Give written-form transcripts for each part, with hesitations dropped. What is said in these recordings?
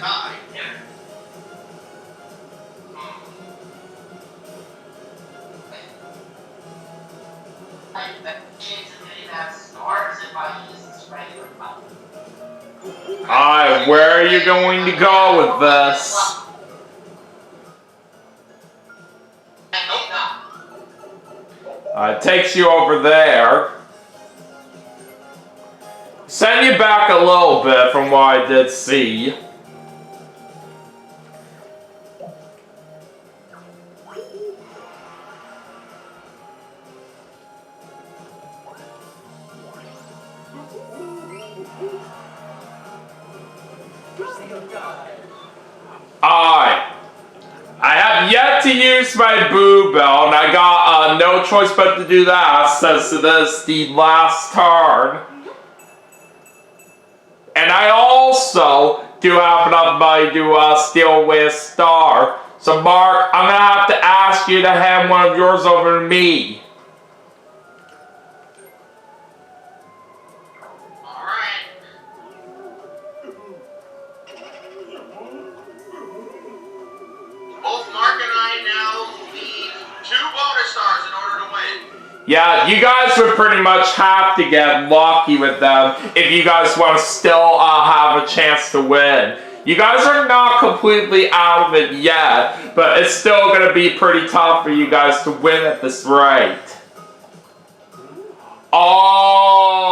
tie. Alright, where are you going to go with this? It takes you over there. Send you back a little bit from what I did see. Alright. I have yet to use my boo bell, and I got no choice but to do that since it is the last turn. And I also do have enough money to steal away a star. So Mark, I'm going to have to ask you to hand one of yours over to me. Yeah, you guys would pretty much have to get lucky with them if you guys want to still have a chance to win. You guys are not completely out of it yet, but it's still going to be pretty tough for you guys to win at this rate. Oh!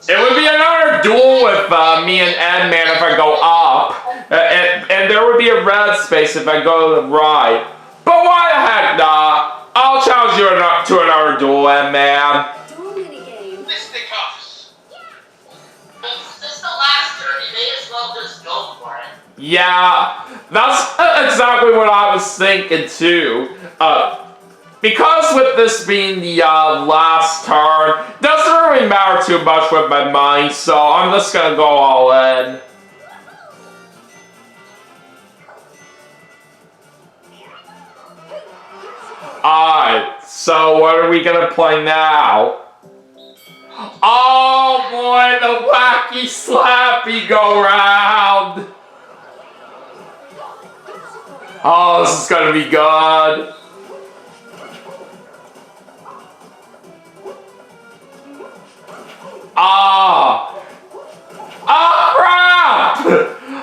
It would be another duel with me and Edman if I go up, and there would be a red space if I go to the right. But why the heck not? I'll challenge you to another duel, man. Duel minigame. Fisticuffs. Since the last turn, you may as well just go for it. Yeah, that's exactly what I was thinking too. Because with this being the last turn, doesn't really matter too much with my money, so I'm just gonna go all in. Alright, so what are we gonna play now? Oh boy, the wacky slappy go round! Oh, this is gonna be good. Ah! Oh crap!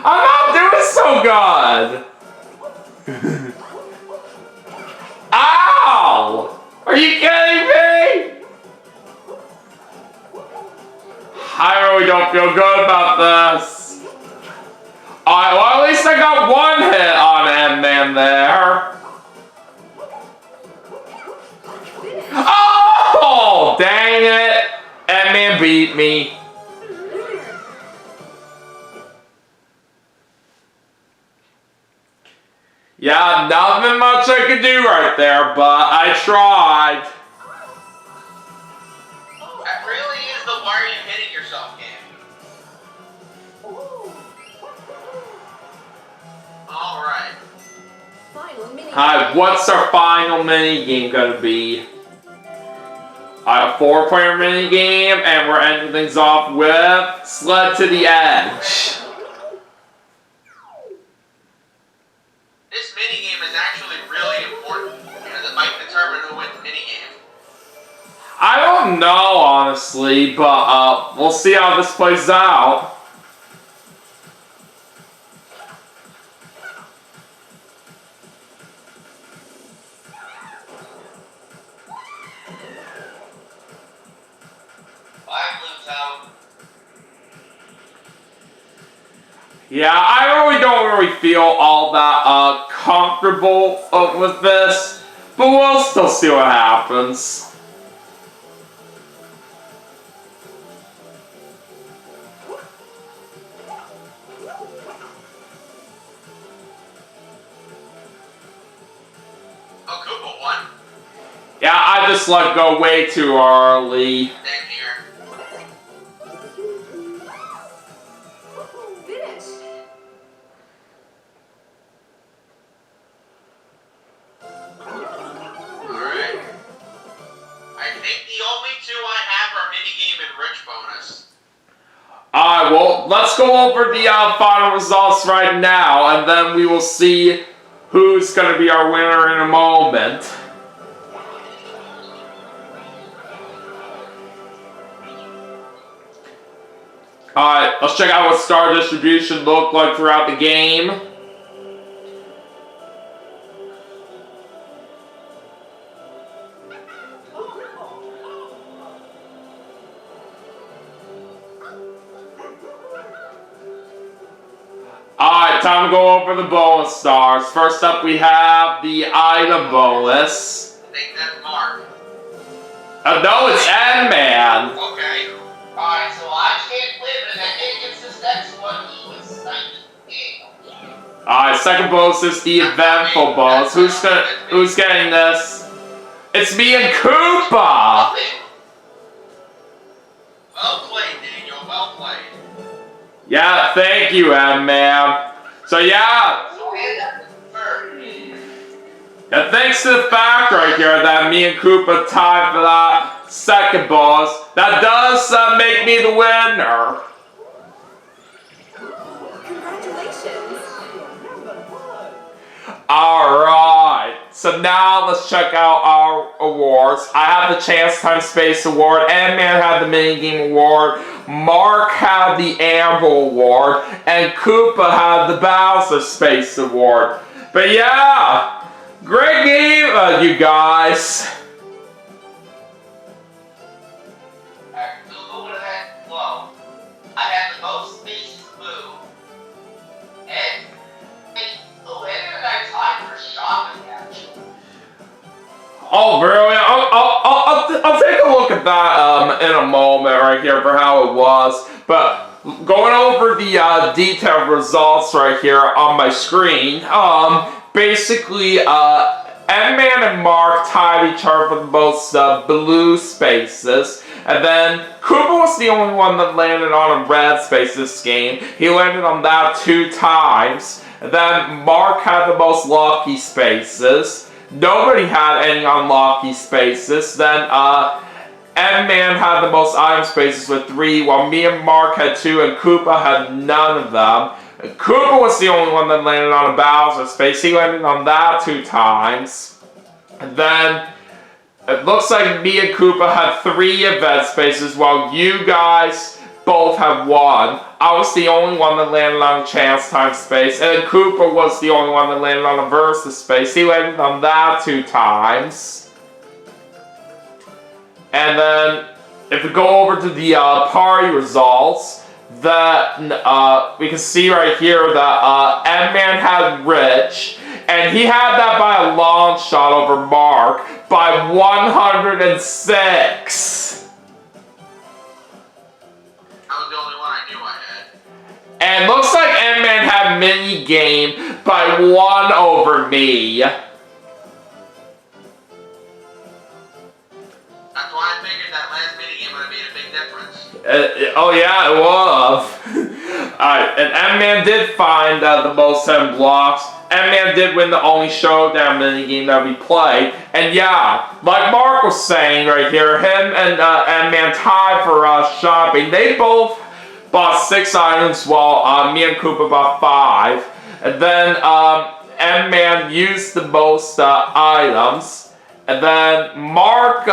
I'm not doing so good! Ow! Are you kidding me? I really don't feel good about this. Alright, well at least I got one hit on Edman there. Oh! Dang it! Edman beat me. Yeah, nothing much I could do right there, but I tried. That really is the why are you hitting yourself game. Alright. Hi, what's our final mini game gonna be? A 4-player mini game, and we're ending things off with Sled to the Edge. This minigame is actually really important because it might determine who wins the minigame. I don't know, honestly, but we'll see how this plays out. Yeah, I don't really feel all that comfortable with this, but we'll still see what happens. Oh, Koopa won. Yeah, I just let go way too early. Same here. Alright, well, let's go over the final results right now, and then we will see who's going to be our winner in a moment. Alright, let's check out what star distribution looked like throughout the game. Alright, time to go over the bonus stars. First up, we have the item bonus. I think that's Mark. No, it's N-Man. Okay. Alright, so I can't win, and I think it's this next one. He was sniping. Alright, second bonus is the eventful bonus. Who's getting this? It's me and Koopa! Well played, Daniel. Well played. Yeah, thank you, M-Man. So yeah, thanks to the fact right here that me and Koopa tied for that second bonus, that does make me the winner. Congratulations. Alright, so now let's check out our awards. I have the Chance Time Space Award, M-Man had the Minigame Award, Mark had the Amber Award, and Koopa had the Bowser Space Award. But yeah, great game, you guys. Whoa. I had the most spaces move. And the winner and I tied for shopping, actually. Oh, really? I'll take a look at that in a moment right here for how it was. But going over the detailed results right here on my screen, basically, M-Man and Mark tied each other for the most blue spaces. And then Koopa was the only one that landed on a red space this game. He landed on that 2 times. And then Mark had the most lucky spaces. Nobody had any unlucky spaces. Then M-Man had the most item spaces with 3, while me and Mark had 2, and Koopa had none of them. Koopa was the only one that landed on a Bowser space. He landed on that 2 times. And then it looks like me and Koopa had 3 event spaces, while you guys both have 1. I was the only one that landed on a Chance Time space, and Koopa was the only one that landed on a Versus space. He landed on that 2 times. And then, if we go over to the party results, that we can see right here that M-Man had Rich, and he had that by a long shot over Mark by 106. That was the only one I knew I had. And looks like M-Man had mini game by 1 over me. That's why I figured that last minigame would have made a big difference. Oh yeah, it was. Alright, and M-Man did find the most 10 blocks. M-Man did win the only showdown minigame that we played. And yeah, like Mark was saying right here, him and M-Man tied for shopping. They both bought 6 items while me and Koopa bought 5. And then M-Man used the most items. And then Mark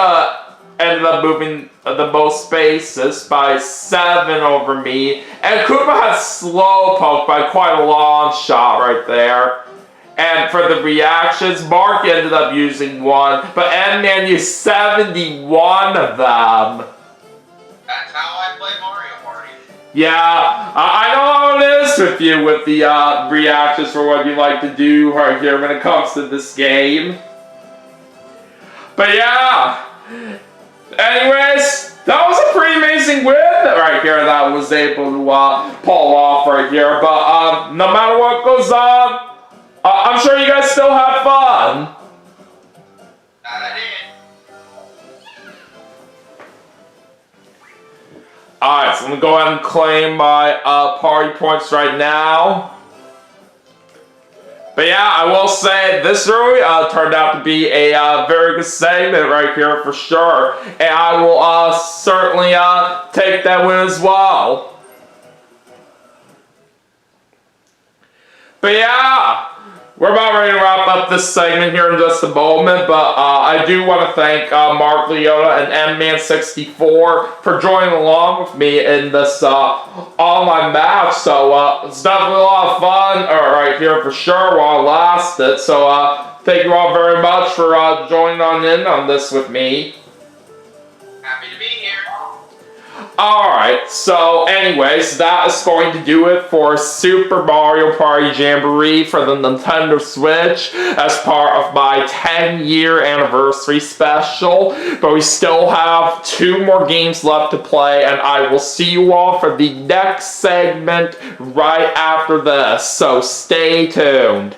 ended up moving the most spaces by 7 over me. And Koopa had Slowpoke by quite a long shot right there. And for the reactions, Mark ended up using 1, but M-Man used 71 of them. That's how I play Mario Party. Yeah, I know how it is with you with the reactions for what you like to do right here when it comes to this game. But yeah, anyways, that was a pretty amazing win right here that I was able to pull off right here. But no matter what goes on, I'm sure you guys still had fun. That I did. Alright, so I'm going to go ahead and claim my party points right now. But yeah, I will say this really turned out to be a very good segment right here for sure. And I will certainly take that win as well. But yeah, we're about ready to wrap up this segment here in just a moment, but I do want to thank Mark Liotta and M-Man64 for joining along with me in this online match. So it's definitely a lot of fun right here for sure while it lasted. So thank you all very much for joining in on this with me. Happy to be here. Alright, so anyways, that is going to do it for Super Mario Party Jamboree for the Nintendo Switch as part of my 10-year anniversary special. But we still have 2 more games left to play, and I will see you all for the next segment right after this, so stay tuned.